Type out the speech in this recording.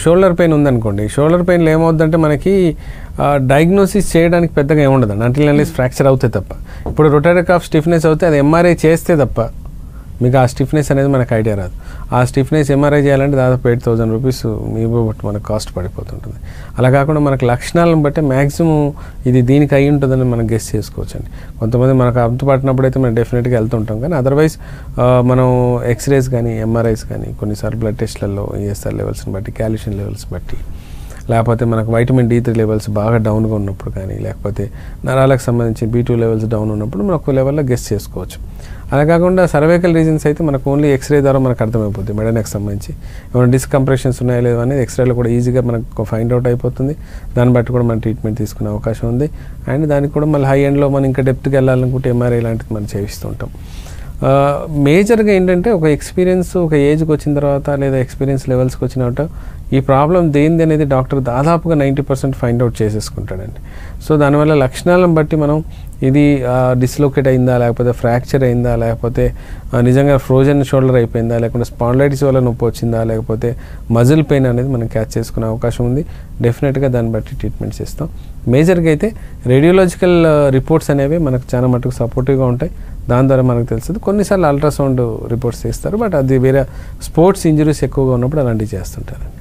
Shoulder pain ఉందనుకోండి. Shoulder పెయిన్లో ఏమవుద్దంటే మనకి diagnosis చేయడానికి పెద్దగా ఏముండదండి అంటిల్ అన్లెస్ ఫ్రాక్చర్ అవుతాయి తప్ప. ఇప్పుడు రొటేటర్ కాఫ్ స్టిఫ్నెస్ అవుతే అది ఎంఆర్ఐ చేస్తే తప్ప మీకు ఆ స్టిఫ్నెస్ అనేది మనకు ఐడియా రాదు. ఆ స్టిఫ్నెస్ ఎంఆర్ఐ చేయాలంటే దాదాపు 8,000 రూపీస్ మీకు మనకు కాస్ట్ పడిపోతుంటుంది. అలా కాకుండా మనకు లక్షణాలను బట్టి మ్యాక్సిమం ఇది దీనికి అయి ఉంటుందని మనం గెస్ చేసుకోవచ్చు అండి. కొంతమంది మనకు అంతుపట్టినప్పుడు అయితే మనం డెఫినెట్గా వెళ్తుంటాం, కానీ అదర్వైజ్ మనం ఎక్స్రేస్ కానీ ఎంఆర్ఐస్ కానీ కొన్నిసార్లు బ్లడ్ టెస్ట్లలో ఈఎస్ఆర్ లెవెల్స్ని బట్టి, కాల్షియం లెవెల్స్ బట్టి, లేకపోతే మనకు వైటమిన్ D3 లెవెల్స్ బాగా డౌన్గా ఉన్నప్పుడు కానీ, లేకపోతే నరాలకు సంబంధించి B2 లెవెల్స్ డౌన్ ఉన్నప్పుడు మనం ఒక లెవెల్లో గెస్ చేసుకోవచ్చు. అలా కాకుండా సర్వైకల్ రీజన్స్ అయితే మనకు ఓన్లీ ఎక్స్రే ద్వారా మనకు అర్థమైపోతుంది. మెడనెక్ సంబంధించి ఏమైనా డిస్కంప్రెషన్స్ ఉన్నాయో లేదో అనేది ఎక్స్రేలో కూడా ఈజీగా మనకు ఫైండ్ అవుట్ అయిపోతుంది. దాన్ని బట్టి కూడా మనం ట్రీట్మెంట్ తీసుకునే అవకాశం ఉంది. అండ్ దానికి కూడా మళ్ళీ హై ఎండ్లో మనం ఇంకా డెప్త్కి వెళ్ళాలనుకుంటే ఎంఆర్ఐ లాంటిది మనం చేయిస్తూ ఉంటాం. మేజర్గా ఏంటంటే ఒక ఎక్స్పీరియన్స్ ఒక ఏజ్కి వచ్చిన తర్వాత లేదా ఎక్స్పీరియన్స్ లెవెల్స్కి వచ్చిన తర్వాత ఈ ప్రాబ్లం దేనిది అనేది డాక్టర్ దాదాపుగా 90% ఫైండ్ అవుట్ చేసేసుకుంటాడండి. సో దానివల్ల లక్షణాలను బట్టి మనం ఇది డిస్లోకేట్ అయిందా, లేకపోతే ఫ్రాక్చర్ అయిందా, లేకపోతే నిజంగా ఫ్రోజన్ షోల్డర్ అయిపోయిందా, లేకుంటే స్పాండిలైటిస్ వల్ల నొప్పి వచ్చిందా, లేకపోతే మజిల్ పెయిన్ అనేది మనం క్యాచ్ చేసుకునే అవకాశం ఉంది. డెఫినెట్గా దాన్ని బట్టి ట్రీట్మెంట్ చేస్తాం. మేజర్గా అయితే రేడియోలాజికల్ రిపోర్ట్స్ అనేవి మనకు చాలా మటుకు సపోర్టివ్గా ఉంటాయి. దాని ద్వారా మనకు తెలుస్తుంది. కొన్నిసార్లు అల్ట్రాసౌండ్ రిపోర్ట్స్ చేస్తారు, బట్ అది వేరే స్పోర్ట్స్ ఇంజరీస్ ఎక్కువగా ఉన్నప్పుడు అలాంటివి చేస్తుంటారు.